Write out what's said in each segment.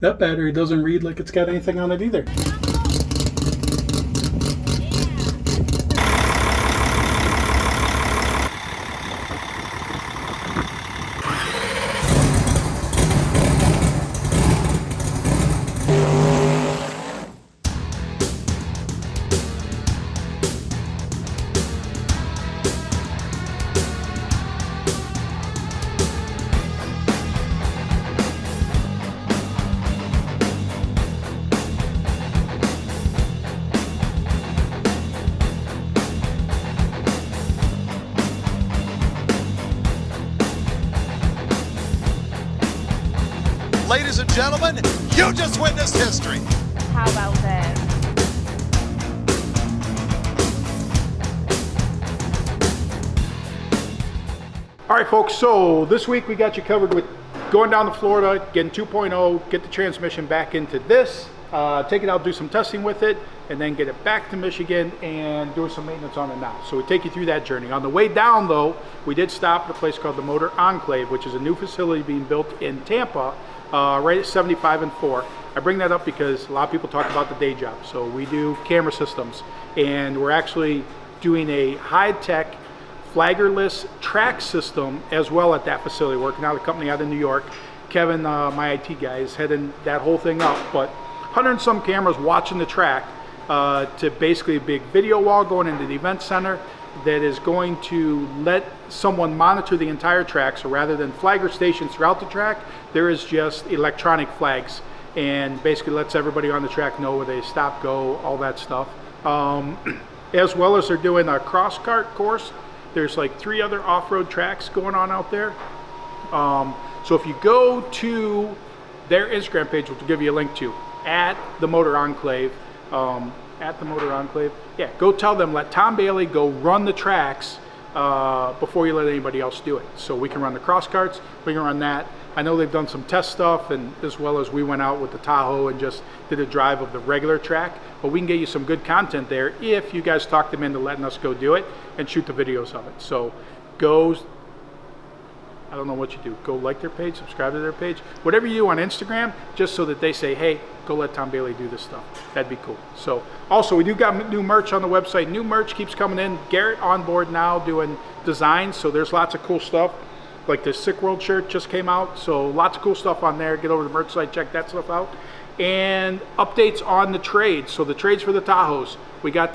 That battery doesn't read like it's got anything on it either. Ladies and gentlemen, you just witnessed history. How about that? All right, folks, so this week we got you covered with going down to Florida, getting 2.0, get the transmission back into this, take it out, do some testing with it, and then get it back to Michigan and do some maintenance on it now. So we take you through that journey. On the way down, though, we did stop at a place called the Motor Enclave, which is a new facility being built in Tampa, right at 75 and 4. I bring that up because a lot of people talk about the day job. So we do camera systems, and we're actually doing a high-tech flaggerless track system as well at that facility, working out a company out in New York. Kevin, my IT guy, is heading that whole thing up, but 100 and some cameras watching the track to basically a big video wall going into the event center that is going to let someone monitor the entire track. So rather than flagger stations throughout the track, there is just electronic flags, and basically lets everybody on the track know where they stop, go, all that stuff. As well as they're doing a cross kart course. There's like 3 other off-road tracks going on out there. So if you go to their Instagram page, which will give you a link to, at the Motor Enclave, yeah, go tell them, let Tom Bailey go run the tracks before you let anybody else do it. So we can run the cross karts, we can run that. I know they've done some test stuff, and as well as we went out with the Tahoe and just did a drive of the regular track, but we can get you some good content there if you guys talk them into letting us go do it and shoot the videos of it. So go, I don't know what you do, go like their page, subscribe to their page, whatever you do on Instagram, just so that they say, hey, go let Tom Bailey do this stuff. That'd be cool. So also, we do got new merch on the website. New merch keeps coming in. Garrett on board now doing designs, so there's lots of cool stuff. Like this Sick World shirt just came out, so lots of cool stuff on there. Get over to the merch site, check that stuff out. And updates on the trades. So the trades for the Tahoes, we got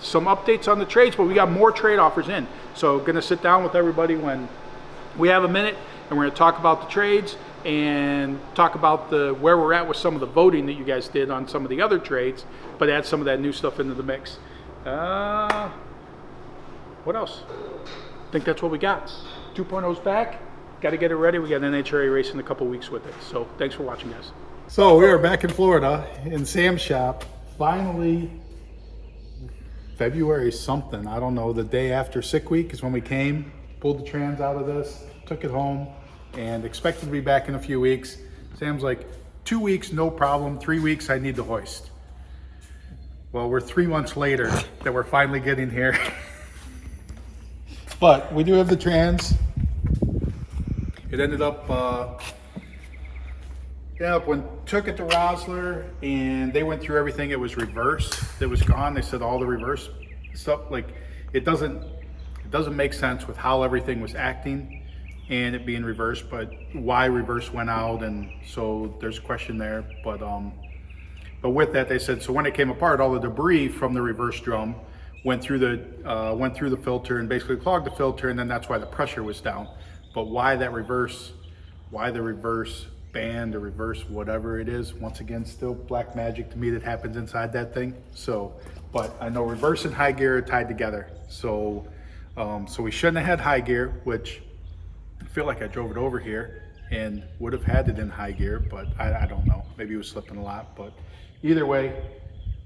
some updates on the trades, but we got more trade offers in. So gonna sit down with everybody when we have a minute, and we're gonna talk about the trades and talk about where we're at with some of the voting that you guys did on some of the other trades, but add some of that new stuff into the mix. What else? I think that's what we got. 2.0's back. Got to get it ready. We got an NHRA race in a couple weeks with it. So thanks for watching, guys. So we are back in Florida in Sam's shop. Finally, February something. I don't know. The day after sick week is when we came, pulled the trans out of this, took it home, and expected to be back in a few weeks. Sam's like, 2 weeks, no problem. 3 weeks, I need the hoist. Well, we're 3 months later that we're finally getting here. But we do have the trans. It ended up, when took it to Rosler and they went through everything, it was reversed. It was gone. They said all the reverse stuff, like it doesn't make sense with how everything was acting and it being reversed, but why reverse went out, and so there's a question there. But with that, they said, so when it came apart, all the debris from the reverse drum went through the filter and basically clogged the filter, and then that's why the pressure was down. But why the reverse band or reverse whatever it is, once again, still black magic to me that happens inside that thing. So, but I know reverse and high gear are tied together. So, so we shouldn't have had high gear, which I feel like I drove it over here and would have had it in high gear, but I don't know. Maybe it was slipping a lot, but either way,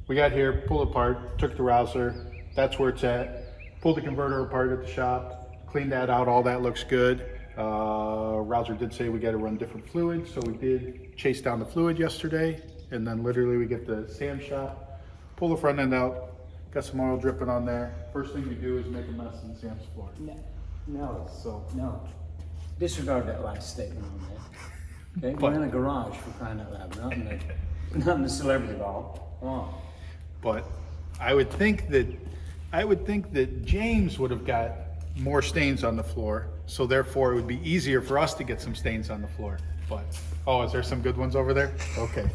we got here, pulled apart, took the rouser. That's where it's at. Pulled the converter apart at the shop, cleaned that out, all that looks good. Rouser did say we got to run different fluids, so we did chase down the fluid yesterday, and then literally we get the Sam shop, pull the front end out, got some oil dripping on there. First thing we do is make a mess in Sam's floor. No. Disregard that last statement on Okay, But- we're in a garage for crying out loud, not in the celebrity ball. Come on. But I would think that James would have got more stains on the floor, so therefore it would be easier for us to get some stains on the floor. But, oh, is there some good ones over there? Okay.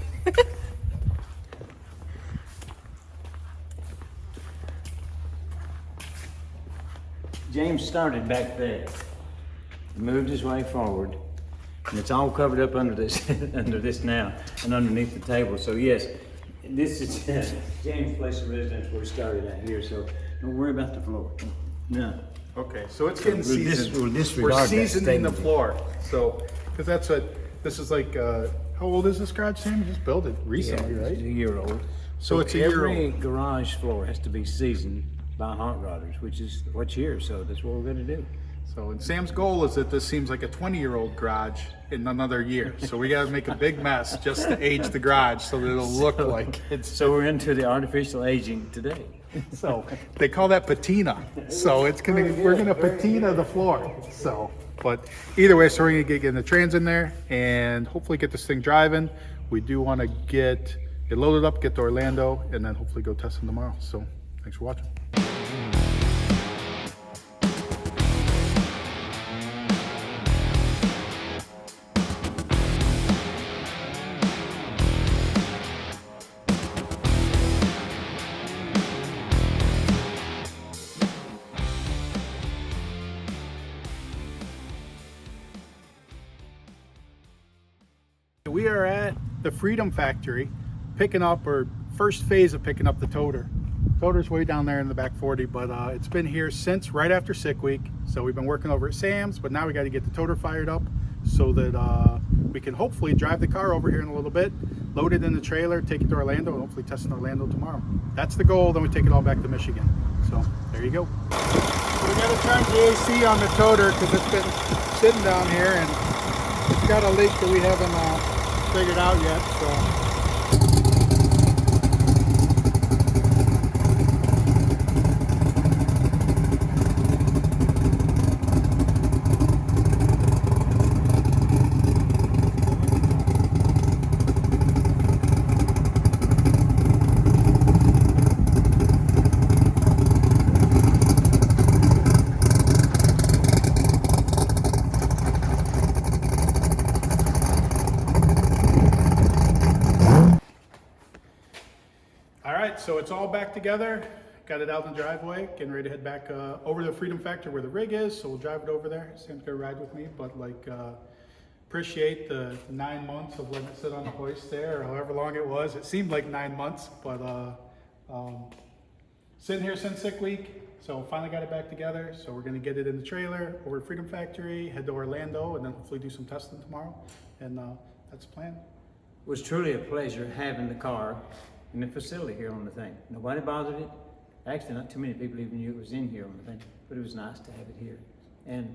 James started back there, moved his way forward, and it's all covered up under this, under this now, and underneath the table. So yes, this is James' place of residence where he started at here. So don't worry about the floor. No. Okay, so it's getting seasoned. we'll disregard We're that seasoning the statement. floor. So, because that's what, this is like, how old is this garage, Sam? You just built it recently, Yeah, right? it's a year old. So it's a year every old. garage floor has to be seasoned by hot rodders, which is what's here. So that's what we're going to do. So, and Sam's goal is that this seems like a 20-year-old garage in another year. So we gotta make a big mess just to age the garage so that it'll look like it's, So we're into the artificial aging today. so they call that patina. So it's gonna, we're gonna patina the floor. So, but either way, so we're gonna get the trans in there and hopefully get this thing driving. We do wanna get it loaded up, get to Orlando, and then hopefully go test them tomorrow. So thanks for watching. We are at the Freedom Factory picking up, or first phase of picking up the toter. Toter's way down there in the back 40, but it's been here since right after sick week. So we've been working over at Sam's, but now we got to get the toter fired up so that we can hopefully drive the car over here in a little bit, load it in the trailer, take it to Orlando, and hopefully test in Orlando tomorrow. That's the goal, then we take it all back to Michigan. So there you go. So we got to turn the AC on the toter because it's been sitting down here and it's got a leak that we haven't figured out yet. So so it's all back together. Got it out in the driveway, getting ready to head back over to the Freedom Factory where the rig is, so we'll drive it over there. Sam's gonna ride with me, but like appreciate the 9 months of letting it sit on the hoist there, or however long it was. It seemed like 9 months, but sitting here since sick week, so finally got it back together. So we're gonna get it in the trailer over to Freedom Factory, head to Orlando, and then hopefully do some testing tomorrow. And that's the plan. It was truly a pleasure having the car in the facility here on the thing. Nobody bothered it. Actually, not too many people even knew it was in here on the thing, but it was nice to have it here and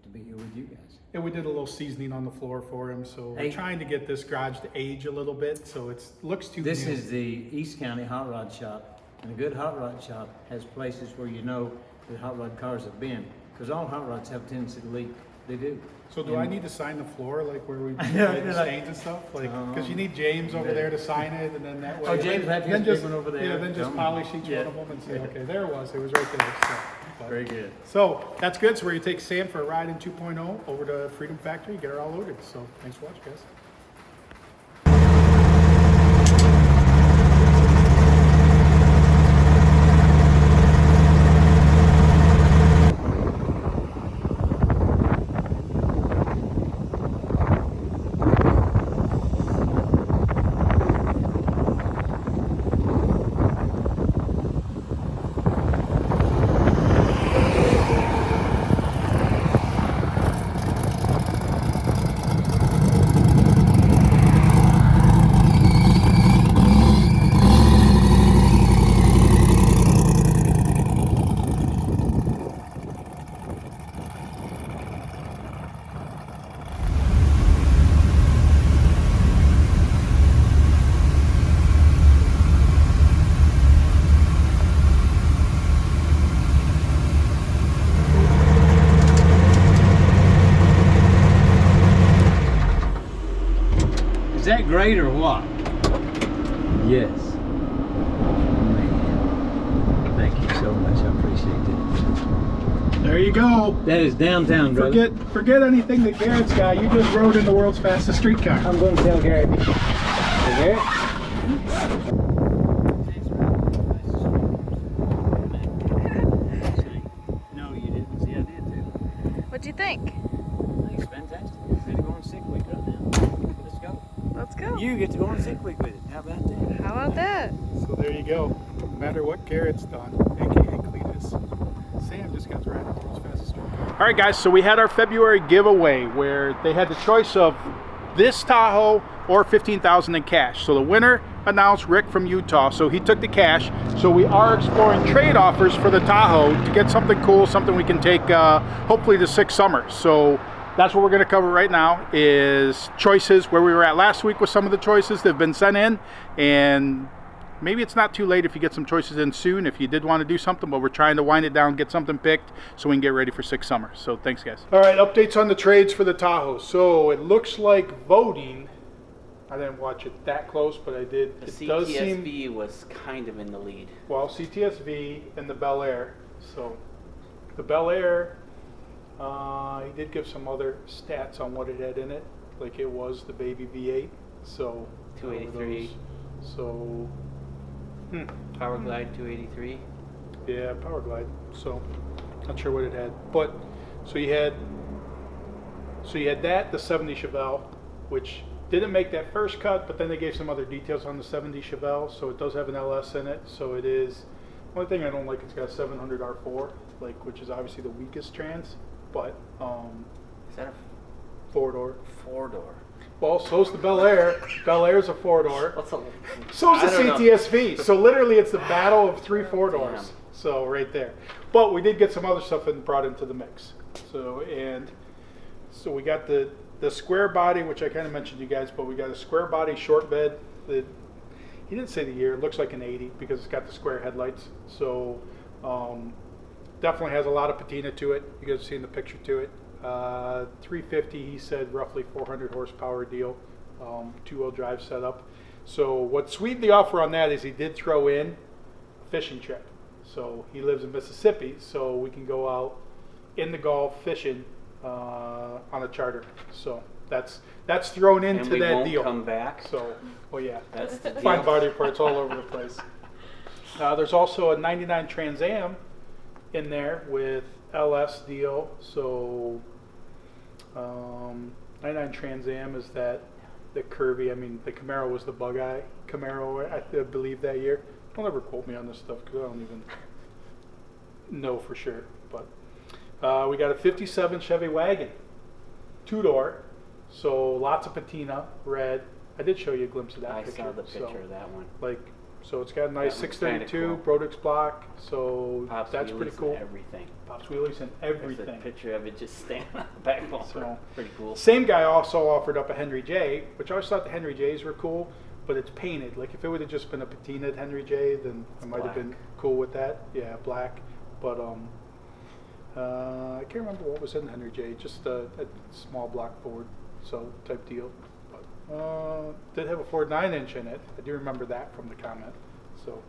to be here with you guys. And we did a little seasoning on the floor for him, so Hey. we're trying to get this garage to age a little bit, so it looks too This new. is the East County Hot Rod Shop, and a good hot rod shop has places where you know that hot rod cars have been, because all hot rods have a tendency to leak. They do. So do I need to sign the floor, like where we Yeah, made the like- stains and stuff? Like, because you need James over yeah. there to sign it, and then that way. Oh, James, have his then just, big one over there. Yeah, then just Come. polish each Yeah. one of them and say, okay, there it was. It was right there. So, but- Very good. So that's good. So we're gonna take Sam for a ride in 2.0 over to Freedom Factory, get her all loaded. So thanks for watching, guys. Yes. Man, thank you so much. I appreciate it. There you go. That is downtown, brother. Forget anything that Garrett's got. You just rode in the world's fastest streetcar. I'm going to tell Garrett. Hey, Garrett? No, you didn't. See, I did too. What'd you think? I think it's fantastic. Ready to go on sick week right now. Let's go. Let's go. You get to go on sick week with it. How about that? How about that? So there you go. No matter what Garrett's done, aka Cletus, Sam just got to ride the world's fastest streetcar. All right, guys. So we had our February giveaway where they had the choice of this Tahoe or $15,000 in cash. So the winner announced Rick from Utah. So he took the cash. So we are exploring trade offers for the Tahoe to get something cool, something we can take hopefully to 6 summers. So that's what we're going to cover right now is choices where we were at last week with some of the choices that have been sent in, and maybe it's not too late if you get some choices in soon if you did want to do something, but we're trying to wind it down, get something picked so we can get ready for 6 summers. So thanks, guys. All right, updates on the trades for the Tahoe. So it looks like voting, I didn't watch it that close, but I did. The It does CTSV seem, was kind of in the lead. well, CTSV and the Bel Air. So the Bel Air, he did give some other stats on what it had in it, like it was the baby V8. So 283. So Power Glide 283. yeah, Power Glide. So not sure what it had, but so you had that, the 70 Chevelle, which didn't make that first cut, but then they gave some other details on the 70 Chevelle. So it does have an LS in it. So it is. One thing I don't like, it's got a 700 R4, like, which is obviously the weakest trans, but Is that a 4-door. 4-door? Well, so's the Bel Air. Bel Air's a 4-door. What's a? So's I the don't know. CTSV. So literally, it's the battle of 3 4-doors. Damn. So right there. But we did get some other stuff brought into the mix. So we got the square body, which I kind of mentioned to you guys, but we got a square body short bed. He didn't say the year. It looks like an 80 because it's got the square headlights. So definitely has a lot of patina to it. You guys have seen the picture to it. 350, he said, roughly 400 horsepower deal, 2-wheel drive setup. So what sweetened the offer on that is he did throw in a fishing trip. So he lives in Mississippi, so we can go out in the Gulf fishing on a charter. So that's thrown into And we that won't deal. come back. So, well, yeah, That's the deal. find body parts all over the place. There's also a 99 Trans Am in there with LS deal. So 99 Trans Am is the curvy. I mean, the Camaro was the bug eye Camaro, I believe, that year. Don't ever quote me on this stuff because I don't even know for sure. But we got a 57 Chevy wagon, 2-door. So lots of patina, red. I did show you a glimpse of that I picture. saw the picture So, of that one. so it's got a nice That one's kinda 632 cool. Brodix block. So Pops that's wheelies pretty and cool. Everything. Pops wheelies and There's a everything. picture of it just standing on the back bumper. So- Pretty cool. Same guy also offered up a Henry J, which I always thought the Henry J's were cool, but it's painted. Like if it would have just been a patinaed Henry J, then I might have been black. cool with that. Yeah, black. But I can't remember what was in the Henry J. Just a small block Ford, so type deal. But did have a Ford 9-inch in it. I do remember that from the comment. So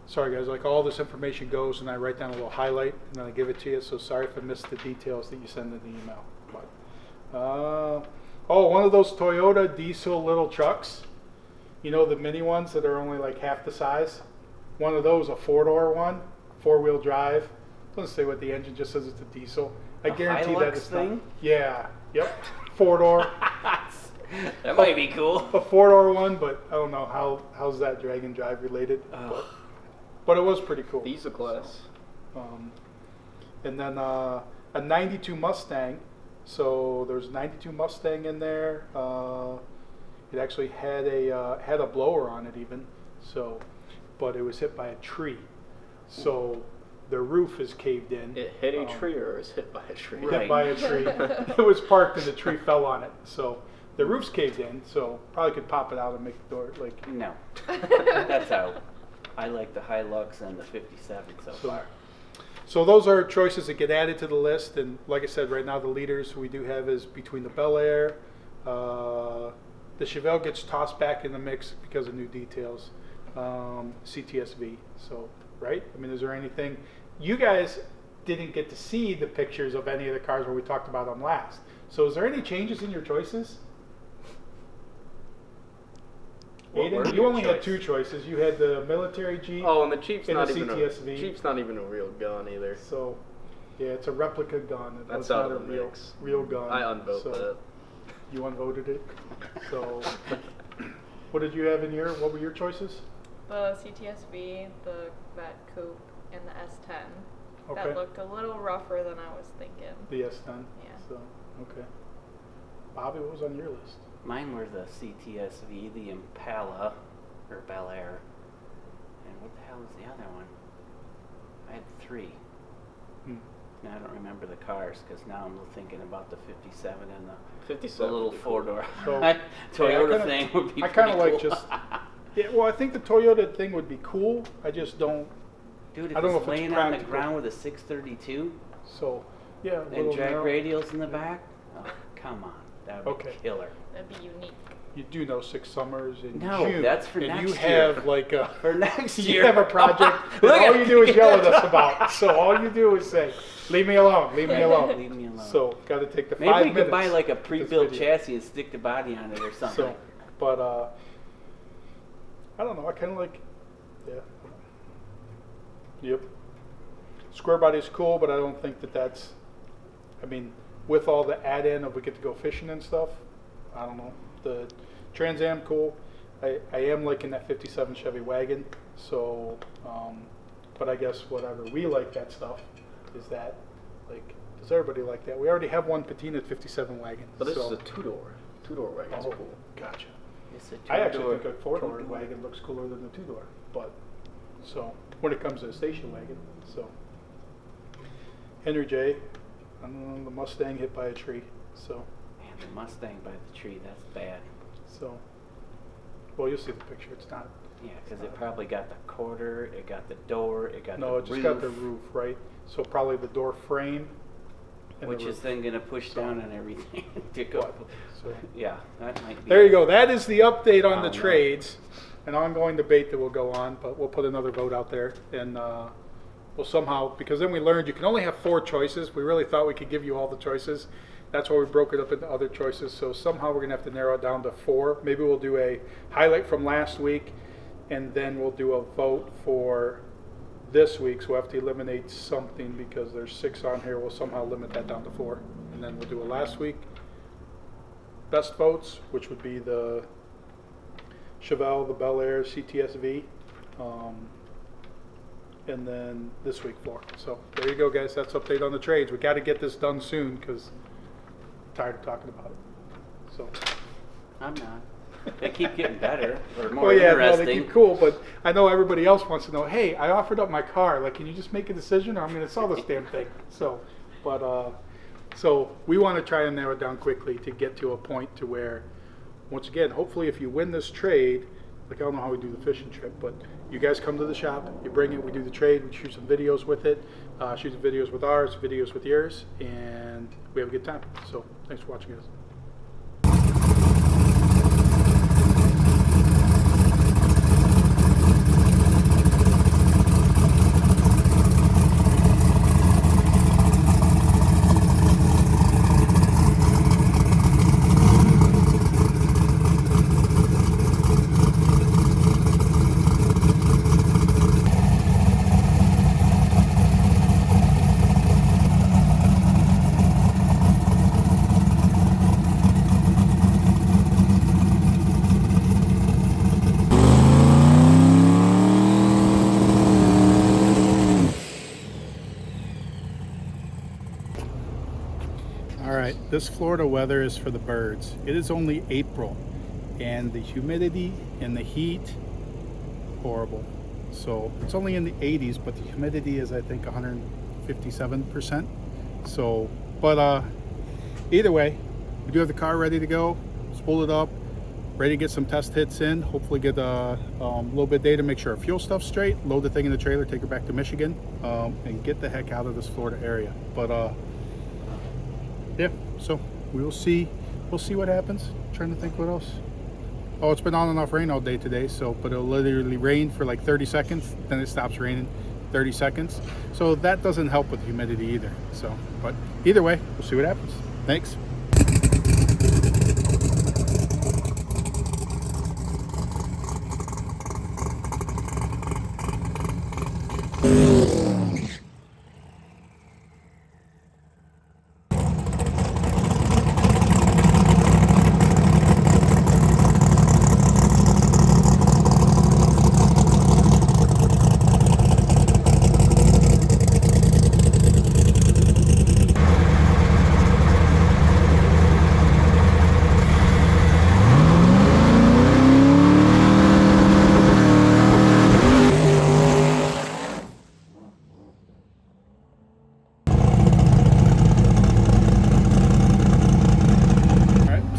sorry guys, like all this information goes and I write down a little highlight and then I give it to you. So sorry if I missed the details that you send in the email. But one of those Toyota diesel little trucks. You know, the mini ones that are only like half the size? One of those, a 4-door one, 4-wheel drive. Doesn't say what the engine, just says it's a diesel. I A guarantee that Hilux it's thing? not. Yeah, yep. 4-door. That might be cool. A 4-door one, but I don't know how's that drag and drive related. But it was pretty cool. Diesel class. And then a 92 Mustang. So there's a 92 Mustang in there. It actually had a blower on it even. So, but it was hit by a tree. So the roof is caved in. It hit a tree or is hit by a tree? Hit by a tree. It was parked and the tree fell on it. So the roof's caved in. So probably could pop it out and make the door like. No. That's out. I like the Hilux and the 57 so far. So those are choices that get added to the list, and like I said, right now the leaders we do have is between the Bel Air, the The Chevelle gets tossed back in the mix because of new details. CTSV. So, right? I mean, is there anything? You guys didn't get to see the pictures of any of the cars where we talked about them last. So, is there any changes in your choices? What were Aiden, you your only had choice? 2 choices. You had the military Jeep. Oh, and the Jeep's And not the even CTSV. a Jeep's not even a real gun either. So, yeah, it's a replica gun. That's It's not out a of the mix. real gun. I unvote So, that. You unvoted it. So, what did you have in your? What were your choices? The CTSV, the Vet Coupe, and the S10. Okay. That looked a little rougher than I was thinking. The S10. Yeah. So, okay. Bobby, what was on your list? Mine were the CTSV, the Impala, or Bel Air, and what the hell was the other one? I had 3. Now I don't remember the cars because now I'm thinking about the 57 and the 57 little would be cool. 4-door So, Toyota yeah, I kinda- thing would be I kind of pretty like cool. just. Yeah, well, I think the Toyota thing would be cool. I just don't. Dude, if I don't know it's if it's laying on the practical. ground with a 632 So, yeah. a and little drag narrow. radials in the back, oh, come on, that would Okay. be killer. That'd be unique. You do know 6 summers in No, June. that's for and next you year. have like a. For next You year. have a project that Look all at you do is me. yell at us about. So all you do is say, "Leave me alone, leave me alone." Leave me alone. So got to take the Maybe 5 we minutes. could buy like a this pre-built video. chassis and stick the body on it or something. So, but I don't know. I kind of like, yeah. Yep. Square body is cool, but I don't think that that's. I mean, with all the add-in of we get to go fishing and stuff, I don't know. The Trans Am cool. I am liking that 57 Chevy wagon. So, but I guess whatever we like that stuff is that like. Does everybody like that? We already have one patina 57 wagon. But this so. is a two-door. Two-door wagon's Oh, cool. gotcha. It's a I actually two-door. think a 4-door wagon looks cooler than the 2-door, but so when it comes to a station wagon, so Henry J, I don't know, the Mustang hit by a tree, so Man, the Mustang by the tree, that's bad. well you'll see the picture. It's not. Yeah, because it probably got the quarter, it got the door, it got No, the it just roof, got the roof, right? So probably the door frame, and which the is roof. then going to push So- down on everything. to go. What? So Yeah, that might be. there you go. That is the update on Oh, the no. trades. An ongoing debate that will go on, but we'll put another vote out there, and we'll somehow, because then we learned you can only have 4 choices. We really thought we could give you all the choices. That's why we broke it up into other choices. So somehow we're gonna have to narrow it down to 4. Maybe we'll do a highlight from last week, and then we'll do a vote for this week. So we'll have to eliminate something because there's 6 on here. We'll somehow limit that down to 4, and then we'll do a last week best votes, which would be the Chevelle, the Bel Air, CTSV, and then this week 4. So there you go, guys. That's update on the trades. We got to get this done soon because I'm tired of talking about it. So. I'm not. They keep getting better or more Well, yeah, no, interesting. they keep cool, but I know everybody else wants to know. Hey, I offered up my car. Like, can you just make a decision, or I'm going to sell this damn thing? So, but so we want to try and narrow it down quickly to get to a point to where, once again, hopefully, if you win this trade, like I don't know how we do the fishing trip, but you guys come to the shop, you bring it, we do the trade, we shoot some videos with it, shoot some videos with ours, videos with yours, and we have a good time. So, thanks for watching, guys. All right, this Florida weather is for the birds. It is only April, and the humidity and the heat, horrible. So it's only in the 80s, but the humidity is, I think, 157%. So, but either way, we do have the car ready to go. Spool it up, ready to get some test hits in. Hopefully get a little bit of data, make sure our fuel stuff's straight, load the thing in the trailer, take her back to Michigan, and get the heck out of this Florida area. But yeah, so we will see. We'll see what happens. Trying to think what else. oh, it's been on and off rain all day today, so, but it'll literally rain for like 30 seconds, then it stops raining 30 seconds. So that doesn't help with humidity either. So, but either way, we'll see what happens. Thanks.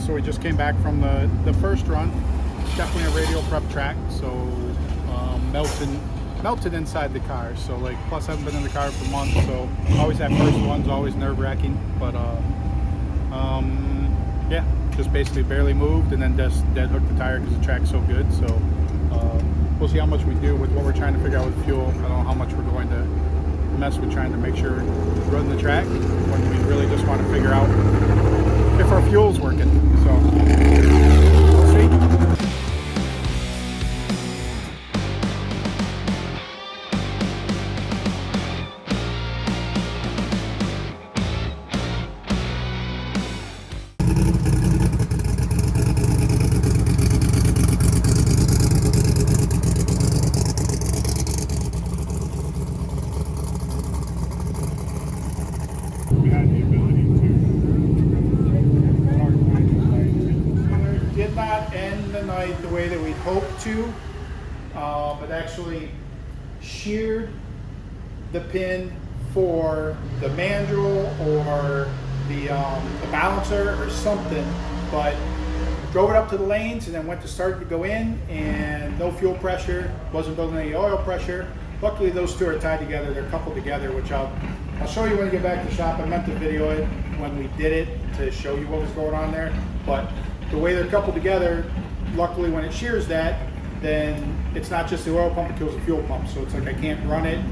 So we just came back from the first run. Definitely a radial prep track, so melted inside the car. So like, plus I haven't been in the car for months, so always that first one's always nerve-wracking. But yeah, just basically barely moved and then just dead hooked the tire because the track's so good. So we'll see how much we do with what we're trying to figure out with fuel. I don't know how much we're going to mess with trying to make sure we run the track when we really just want to figure out if our fuel's working. So we'll see. We had the ability to did not end the night the way that we'd hoped to. It actually sheared the pin for the mandrel or the balancer or something, but drove it up to the lanes and then went to start to go in, and no fuel pressure, wasn't building any oil pressure. Luckily those two are tied together, they're coupled together, which I'll show you when we get back to the shop. I meant to video it when we did it to show you what was going on there, but the way they're coupled together, luckily when it shears that, then it's not just the oil pump, it kills the fuel pump. So it's like I can't run it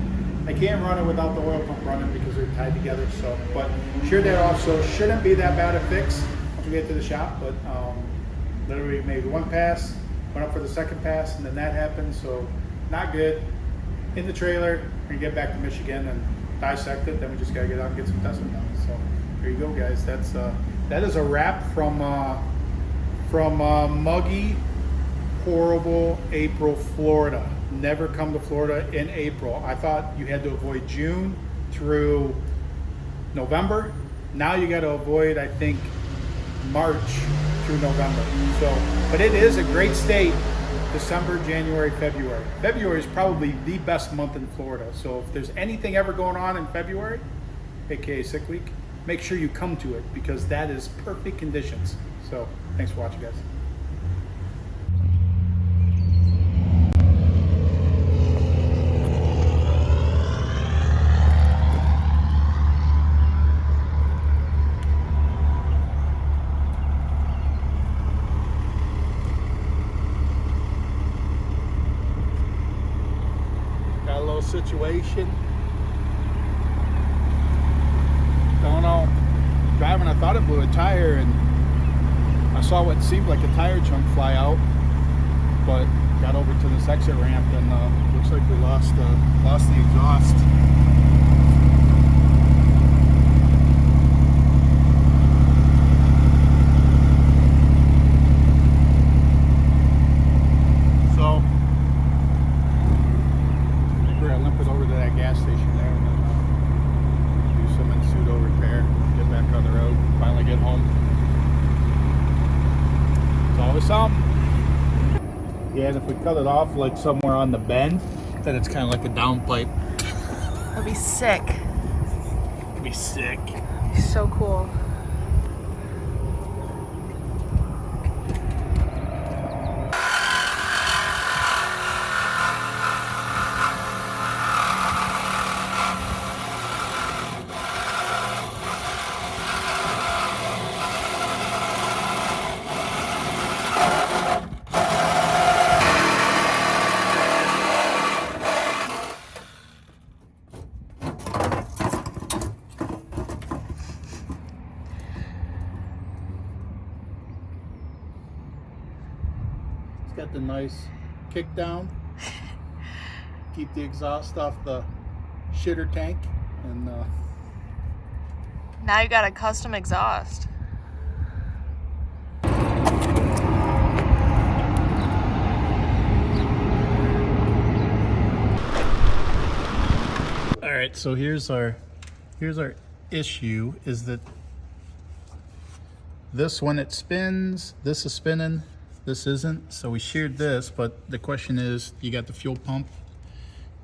without the oil pump running because they're tied together. So, but sheared that off, so shouldn't be that bad a fix once we get to the shop. But literally maybe one pass, went up for the second pass, and then that happened. So not good. In the trailer, we're gonna get back to Michigan and dissect it. Then we just gotta get out and get some testing done. So there you go, guys. That is a wrap from muggy, horrible April, Florida. Never come to Florida in April. I thought you had to avoid June through November. Now you got to avoid, I think, March through November. So, but it is a great state. December, January, February. February is probably the best month in Florida. So if there's anything ever going on in February, aka sick week, make sure you come to it because that is perfect conditions. So thanks for watching, guys. Situation. Don't know. Driving, I thought it blew a tire, and I saw what seemed like a tire chunk fly out. But got over to this exit ramp, and looks like we lost the exhaust. Over to that gas station there and then do some in-pseudo repair, get back on the road, finally get home. It's always something. Yeah, and if we cut it off like somewhere on the bend, then it's kind of like a downpipe. That'd be sick. It'd be sick. So cool. got the nice kick down. Keep the exhaust off the shitter tank, and Now you got a custom exhaust. all right. So here's our issue is that this, when it spins, this is spinning, this isn't. So we sheared this, but the question is, you got the fuel pump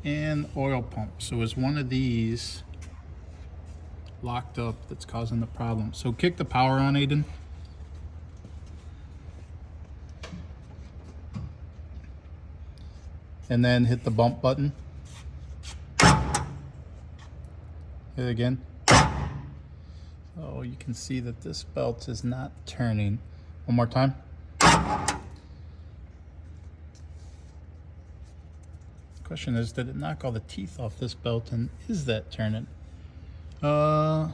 and oil pump. So is one of these locked up that's causing the problem? So kick the power on, Aiden. And then hit the bump button. Hit it again. Oh, you can see that this belt is not turning. One more time. Question is, did it knock all the teeth off this belt, and is that turning? Hit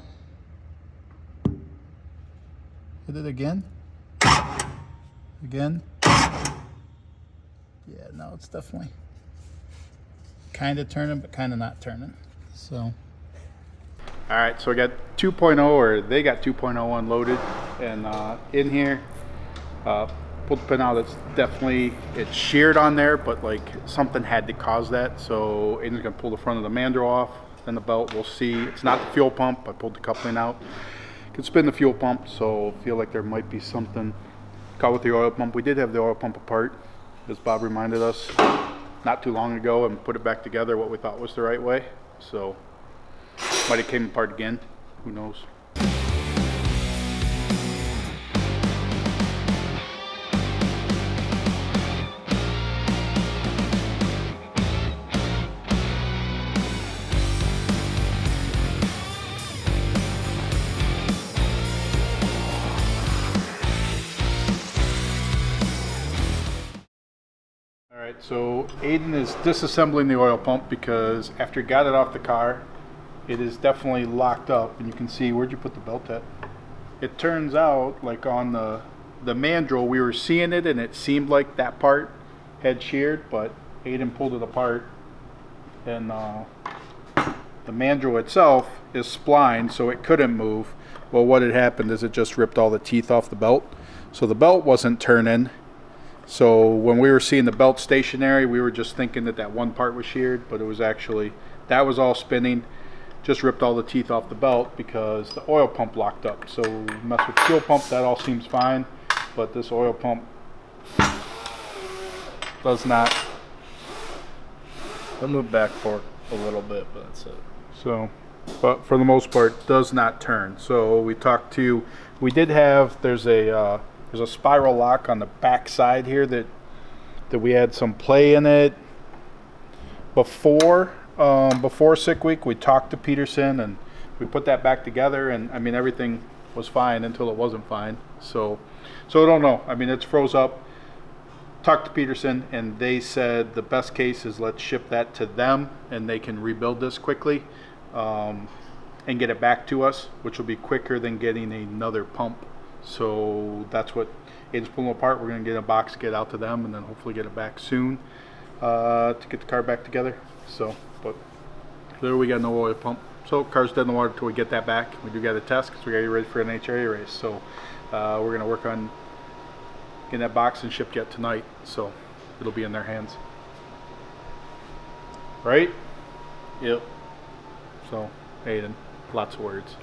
it again. Again. Yeah, no, it's definitely kind of turning, but kind of not turning. So. All right, so I got 2.0, or they got 2.0 unloaded, and in here, pulled the pin out. It's definitely, it's sheared on there, but like something had to cause that. So Aiden's gonna pull the front of the mandrel off, then the belt. We'll see. It's not the fuel pump. I pulled the coupling out. Could spin the fuel pump, so feel like there might be something caught with the oil pump. We did have the oil pump apart, as Bob reminded us not too long ago, and put it back together what we thought was the right way. So might have came apart again, who knows. Alright, so Aiden is disassembling the oil pump because after he got it off the car, it is definitely locked up, and you can see, where'd you put the belt at? It turns out, like on the mandrel, we were seeing it and it seemed like that part had sheared, but Aiden pulled it apart, and the mandrel itself is splined, so it couldn't move. Well, what had happened is it just ripped all the teeth off the belt, so the belt wasn't turning. So when we were seeing the belt stationary, we were just thinking that that one part was sheared, but it was actually, that was all spinning. Just ripped all the teeth off the belt because the oil pump locked up. So mess with the fuel pump, that all seems fine, but this oil pump does not. I'll move back for a little bit, but that's it. So, but for the most part, does not turn. So we talked to, we did have, there's a spiral lock on the back side here that we had some play in it before sick week. We talked to Peterson and we put that back together, and I mean everything was fine until it wasn't fine. So I don't know. I mean, it's froze up. Talked to Peterson and they said the best case is let's ship that to them and they can rebuild this quickly and get it back to us, which will be quicker than getting another pump. So that's what Aiden's pulling apart. We're going to get a box, get out to them, and then hopefully get it back soon to get the car back together. So, but there we got no oil pump. So car's dead in the water until we get that back. We do got a test because we got to get ready for an HRA race. So we're going to work on getting that box and shipped yet tonight. So it'll be in their hands. Right? Yep. So, Aiden, lots of words.